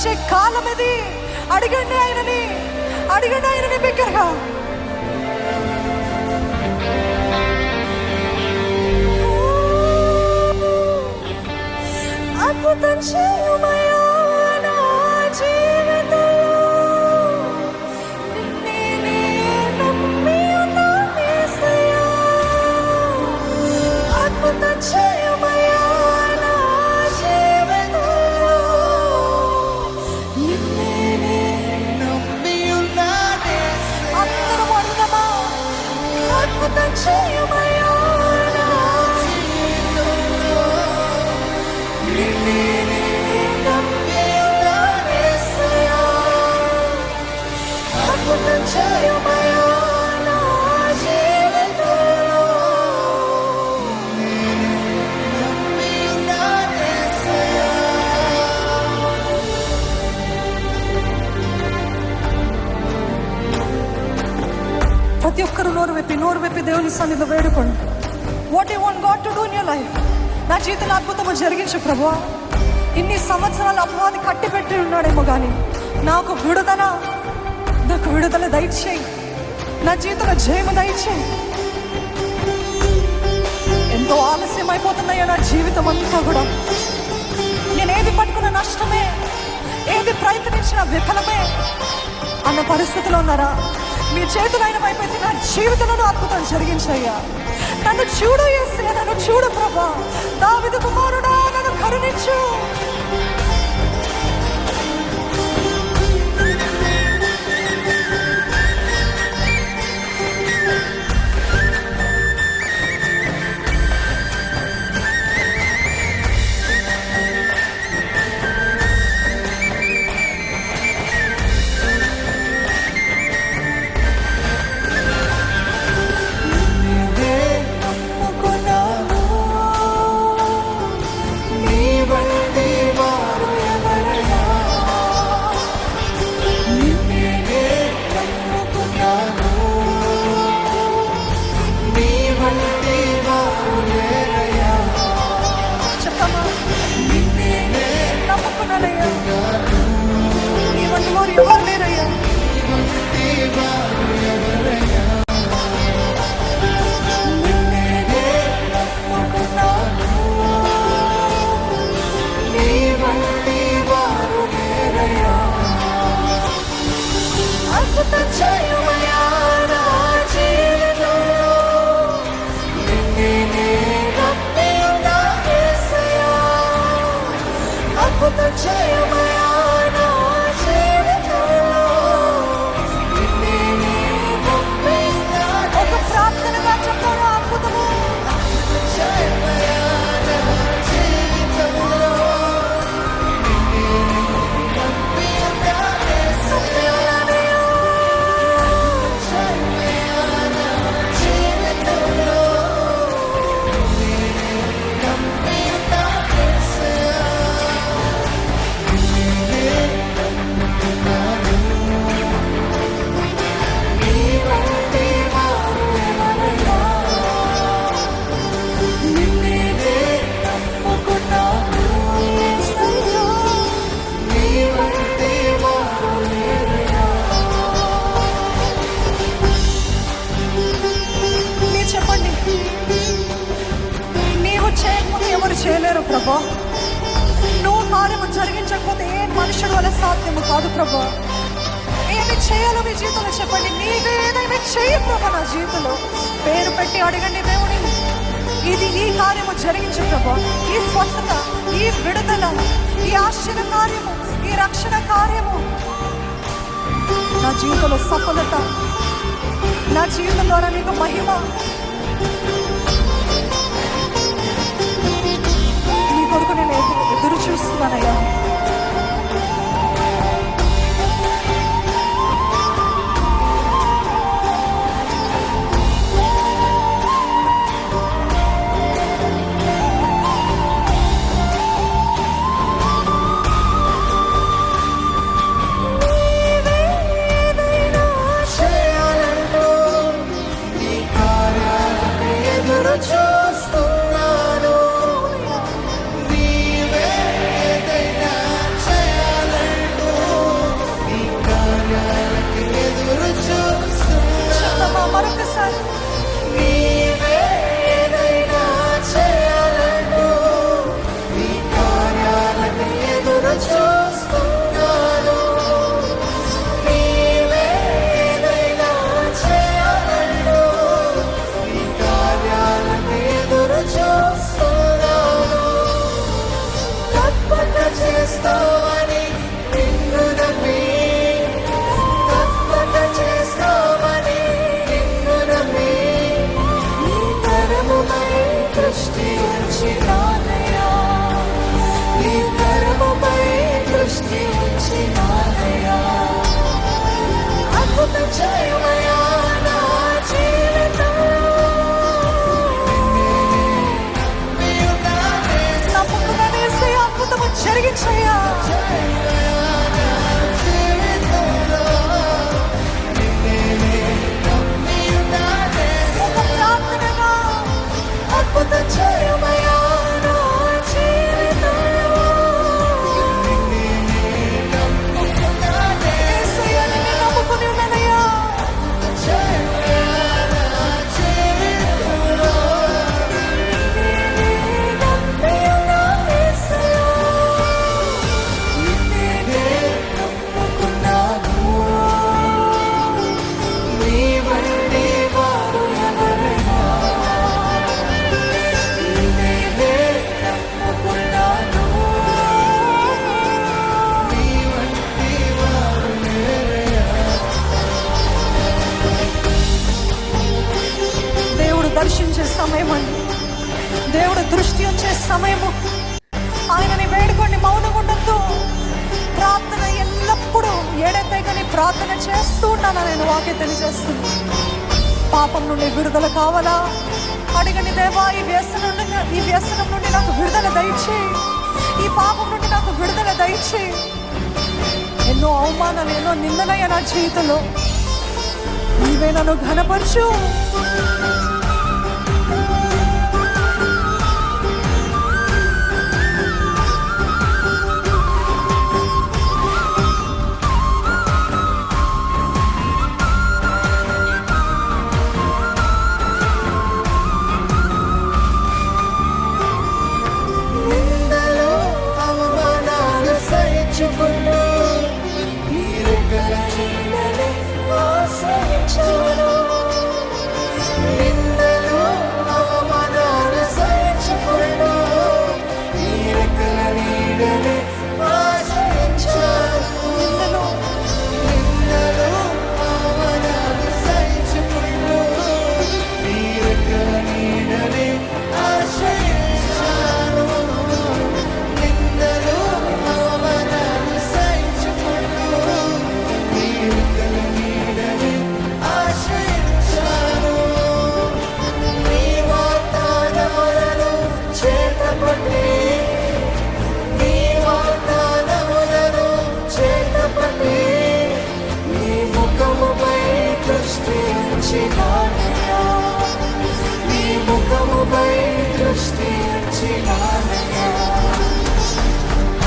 జరిగించే కాలం ఇది. అడగండి ఆయనని బిగ్గరగా. అద్భుతం చేయుమయ్యా నా జీవితంలో, నిన్నే నమ్మి ఉన్నాను యేసయ్యా. అద్భుతం చేయుమయ్యా నా జీవితంలో, నిన్నే నమ్మి ఉన్నాను యేసయ్యా. అందరం అడుగుదామా? అద్భుతం చేయుమయ్యా నా జీవితంలో, నిన్నే నమ్మి ఉన్నాను యేసయ్యా. అద్భుతం చేయుమయ్యా నా జీవితంలో, నమ్మి ఉన్నాను యేసయ్యా. ప్రతి ఒక్కరు నోరు విప్పి దేవుని సన్నిధిలో వేడుకోండి. What you want God to do in your life? నా జీవితంలో అద్భుతము జరిగించు ప్రభువా. ఇన్ని సంవత్సరాలు అపవాది కట్టిపెట్టి ఉన్నాడేమో కానీ నాకు విడుదల దయచేయి. నా జీవితంలో జయము దయచేయి. ఎంతో ఆలస్యం అయిపోతుందయ్యా నా జీవితం అంతా కూడా. నేను ఏది పట్టుకున్న నష్టమే, ఏది ప్రయత్నించిన విఫలమే అన్న పరిస్థితిలో ఉన్నారా? మీ చేతులు అయిన వైపు నా జీవితంలో అద్భుతం జరిగించయ్యా. నన్ను చూడు యేసయ్యా, నన్ను చూడు ప్రభా. దావీదు కుమారుడా, నన్ను కరుణించు. ఒక ప్రార్థనగా చెప్పారు అద్భుతము. చేయలేరు ప్రభా. నువ్వు కార్యము జరిగించకపోతే ఏ మనుషుడు వల్ల సాధ్యము కాదు ప్రభా. ఏమి చేయాలో మీ జీవితంలో చెప్పండి. నీవే ఏదైనా చెయ్యి ప్రభా. నా జీవితంలో పేరు పెట్టి అడగండి దేవుని. ఈ కార్యము జరిగించు ప్రభా. ఈ స్వస్థత, ఈ విడుదల, ఈ ఆశ్చర్య కార్యము, ఈ రక్షణ కార్యము, నా జీవితంలో సఫలత, నా జీవితం ద్వారా నీకు మహిమ. కొడుకు నేను ఎదురు చూస్తున్నానయ్యా. చూస్తున్నాను, నీవే ఏదైనా అద్భుతం చేయమయ్యా నా జీవితంలో. నమ్ముకున్నాను యేసయ్యా, అద్భుతము జరిగించయ్యా. ఒక ప్రార్థనగా అద్భుతం చేయమయ్యా నా జీవితంలో. యేసయ్యా, నిన్ను నమ్ముకుని ఉన్నానయ్యా. దేవుడు దర్శించే సమయం అండి, దేవుడు దృష్టి వచ్చే సమయము. ఆయనని వేడుకోండి, మౌనంగా ఉండొద్దు. ప్రార్థన ఎల్లప్పుడూ ఎడతెగని ప్రార్థన చేస్తూ ఉన్నాను. నేను వాక్యం తెలియజేస్తుంది. పాపం నుండి విడుదల కావాలా అడిగని దేవా, ఈ వ్యసనం నుండి నాకు విడుదల దయచేయి, ఈ పాపం నుండి నాకు విడుదల దయచేయి. ఎన్నో అవమానాలు, ఎన్నో నిందలయ్య నా జీవితంలో, నీవే నన్ను ఘనపరచు.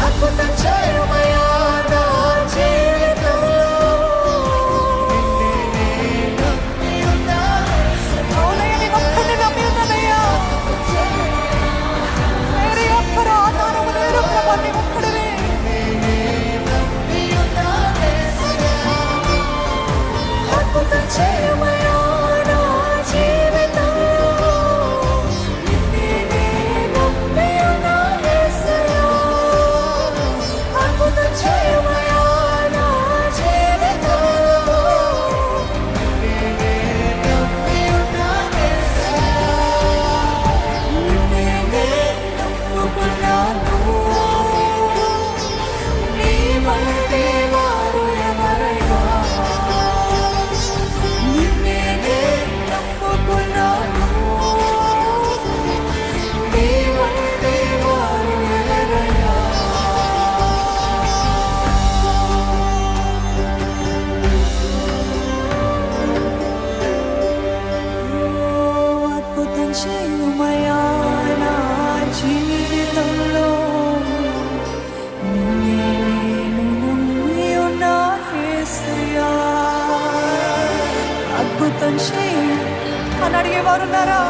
అద్భుతం చేయమయ్యా నా జీవితంలో. అవునయ్య, నేను ఒక్కడిని నమ్మి ఉన్నానయ్యా. వేరే ఒక్కరు ఆధారము లేరు ప్రభా, నీ ఒక్కడివే. అద్భుతం చేయమయ్యా నా జీవితంలో. అద్భుతం చేయమయ్యా నా జీవితంలో. నిన్నే నమ్ముకున్నాను, నీ వంటి వారు ఎవరైనా. నిన్నే నమ్ముకున్నాను, నీ వంటి వారు ఎవరైనా. అద్భుతం చేయమయ్యా నా జీవితంలో. నిన్నే నేను నమ్మి ఉన్నా యేసయ్యా. అద్భుతం చేయి అని అడిగేవారున్నారా?